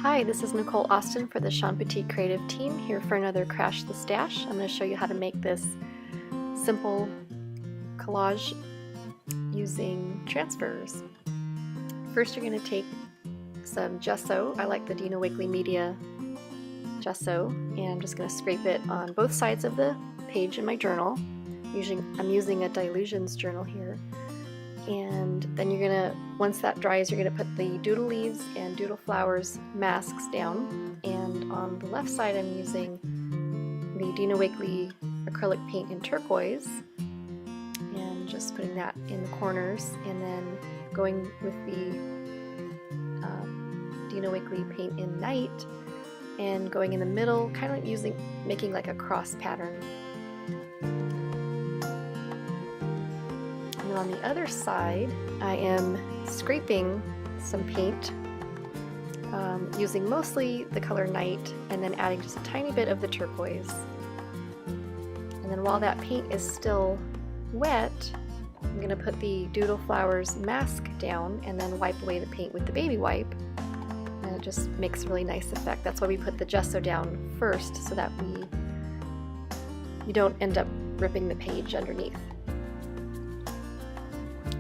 Hi, this is Nicole Austin for the Shawn Petite Creative Team, here for another Crash the Stash. I'm going to show you how to make this simple collage using transfers. First, you're going to take some gesso. I like the Dino Wakley Media gesso, and I'm just going to scrape it on both sides of the page in my journal. I'm using a Dilutions journal here. And then you're gonna, once that dries, you're gonna put the doodle leaves and doodle flowers masks down. And on the left side, I'm using the Dino Wakley acrylic paint in turquoise, and just putting that in the corners, and then going with the Dino Wakley paint in night, and going in the middle, kind of making like a cross pattern. And on the other side, I am scraping some paint using mostly the color Night, and then adding just a tiny bit of the turquoise. And then while that paint is still wet, I'm going to put the Doodle Flowers mask down and then wipe away the paint with the baby wipe. And it just makes a really nice effect. That's why we put the gesso down first, so that you don't end up ripping the page underneath.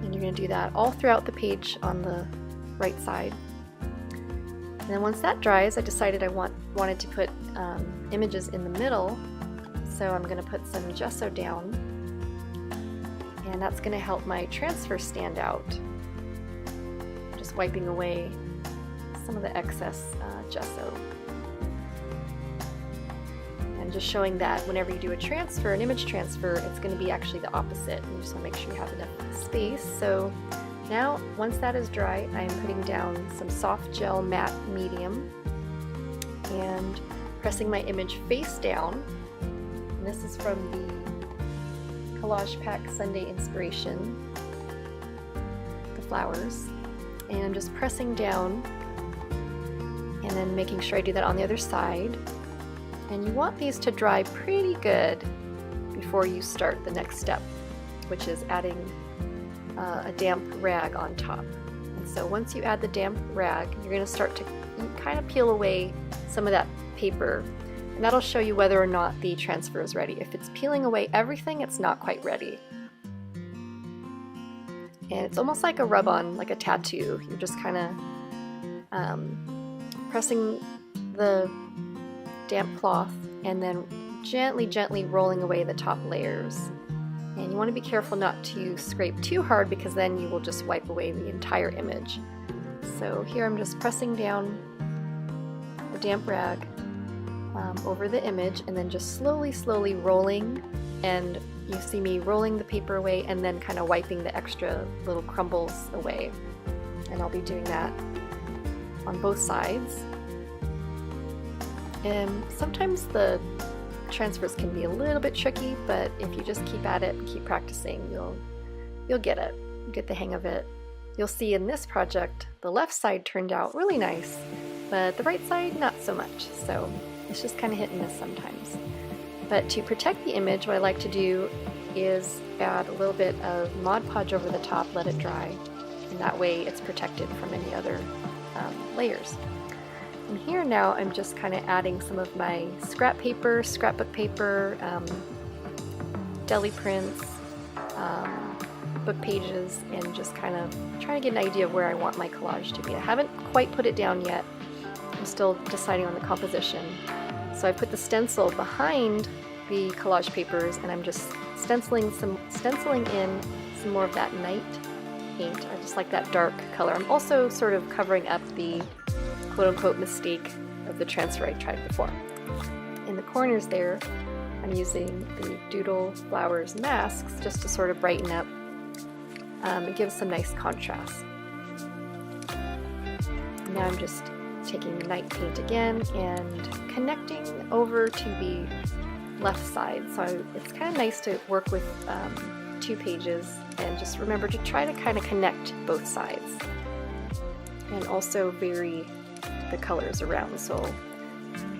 And you're going to do that all throughout the page on the right side. And then once that dries, I decided I wanted to put images in the middle, so I'm going to put some gesso down, and that's going to help my transfer stand out. Just wiping away some of the excess gesso. And just showing that whenever you do a transfer, an image transfer, it's going to be actually the opposite. And you just want to make sure you have enough space. So now, once that is dry, I'm putting down some soft gel matte medium and pressing my image face down. And this is from the Collage Pack Sunday Inspiration, the flowers. And I'm just pressing down and then making sure I do that on the other side. And you want these to dry pretty good before you start the next step, which is adding a damp rag on top. And so once you add the damp rag, you're going to start to kind of peel away some of that paper, and that'll show you whether or not the transfer is ready. If it's peeling away everything, it's not quite ready. And it's almost like a rub-on, like a tattoo. You're just kind of pressing the damp cloth and then gently rolling away the top layers. And you want to be careful not to scrape too hard, because then you will just wipe away the entire image. So here I'm just pressing down the damp rag over the image, and then just slowly rolling, and you see me rolling the paper away and then kind of wiping the extra little crumbles away. And I'll be doing that on both sides. And sometimes the transfers can be a little bit tricky, but if you just keep at it and keep practicing, you'll get it. You'll get the hang of it. You'll see in this project, the left side turned out really nice, but the right side not so much. So it's just kind of hit and miss sometimes. But to protect the image, what I like to do is add a little bit of Mod Podge over the top, let it dry, and that way it's protected from any other layers. And here now I'm just kind of adding some of my scrap paper, scrapbook paper, deli prints, book pages, and just kind of trying to get an idea of where I want my collage to be. I haven't quite put it down yet. I'm still deciding on the composition. So I put the stencil behind the collage papers, and I'm just stenciling in some more of that night paint. I just like that dark color. I'm also sort of covering up the quote-unquote mistake of the transfer I tried before. In the corners there, I'm using the Doodle Flowers masks just to sort of brighten up and give some nice contrast. Now I'm just taking the night paint again and connecting over to the left side. So it's kind of nice to work with two pages, and just remember to try to kind of connect both sides and also vary the colors around. So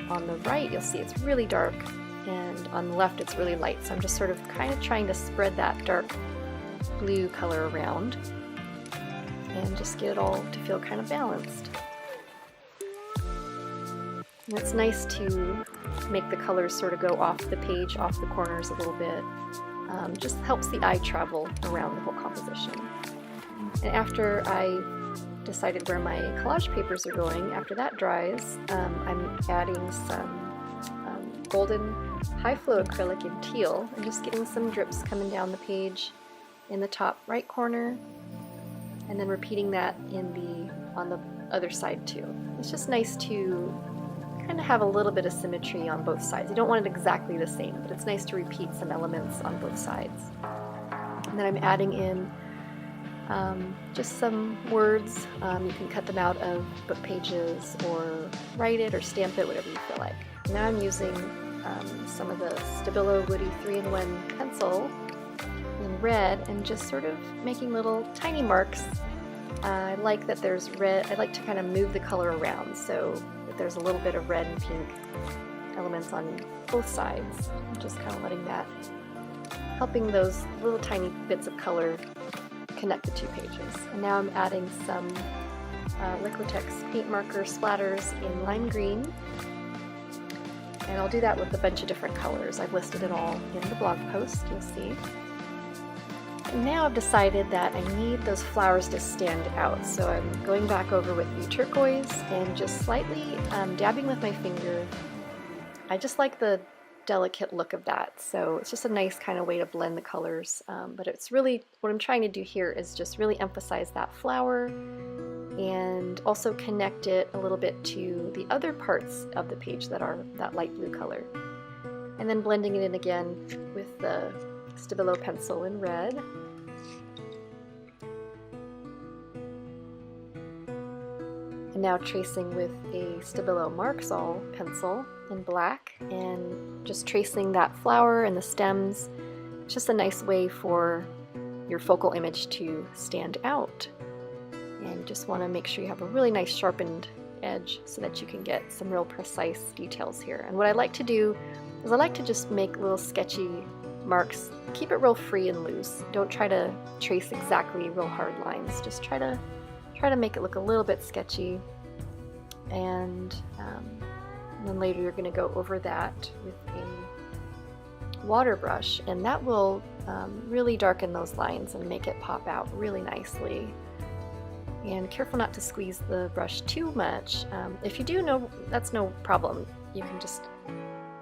on the right you'll see it's really dark, and on the left it's really light. So I'm just sort of kind of trying to spread that dark blue color around and just get it all to feel kind of balanced. And it's nice to make the colors sort of go off the page, off the corners a little bit. Just helps the eye travel around the whole composition. And after I decided where my collage papers are going, after that dries, I'm adding some golden high flow acrylic in teal and just getting some drips coming down the page in the top right corner, and then repeating that on the other side too. It's just nice to kind of have a little bit of symmetry on both sides. You don't want it exactly the same, but it's nice to repeat some elements on both sides. And then I'm adding in just some words. You can cut them out of book pages or write it or stamp it, whatever you feel like. Now I'm using some of the Stabilo Woody 3-in-1 pencil in red and just sort of making little tiny marks. I like that there's red. I like to kind of move the color around so that there's a little bit of red and pink elements on both sides. Just kind of letting that, helping those little tiny bits of color connect the two pages. And now I'm adding some Liquitex paint marker splatters in lime green. And I'll do that with a bunch of different colors. I've listed it all in the blog post, you'll see. And now I've decided that I need those flowers to stand out. So I'm going back over with the turquoise and just slightly dabbing with my finger. I just like the delicate look of that. So it's just a nice kind of way to blend the colors. But it's really, what I'm trying to do here is just really emphasize that flower and also connect it a little bit to the other parts of the page that are that light blue color. And then blending it in again with the Stabilo pencil in red. And now tracing with a Stabilo Marks All pencil in black and just tracing that flower and the stems. It's just a nice way for your focal image to stand out. And just want to make sure you have a really nice sharpened edge so that you can get some real precise details here. And what I like to do is I like to just make little sketchy marks. Keep it real free and loose. Don't try to trace exactly real hard lines. Just try to make it look a little bit sketchy. And then later you're going to go over that with a water brush, and that will really darken those lines and make it pop out really nicely. And careful not to squeeze the brush too much. If you do, that's no problem. You can just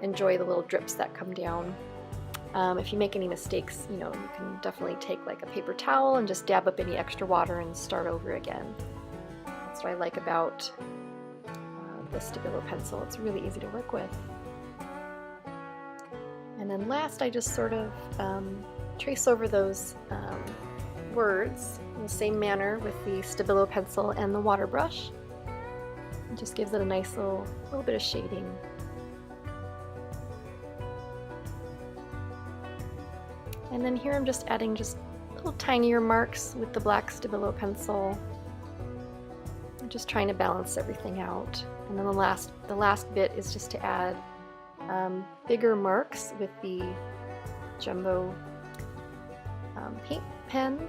enjoy the little drips that come down. If you make any mistakes, you can definitely take like a paper towel and just dab up any extra water and start over again. That's what I like about the Stabilo pencil. It's really easy to work with. And then last, I just sort of trace over those words in the same manner with the Stabilo pencil and the water brush. It just gives it a nice little bit of shading. And then here I'm just adding just little tinier marks with the black Stabilo pencil. I'm just trying to balance everything out. And then the last bit is just to add bigger marks with the jumbo paint pen.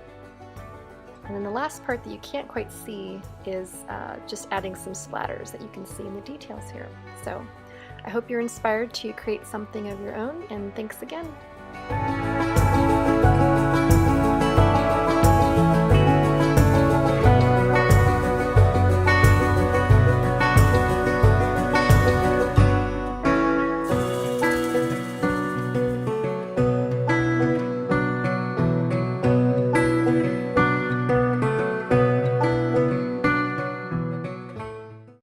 And then the last part that you can't quite see is just adding some splatters that you can see in the details here. So I hope you're inspired to create something of your own, and thanks again.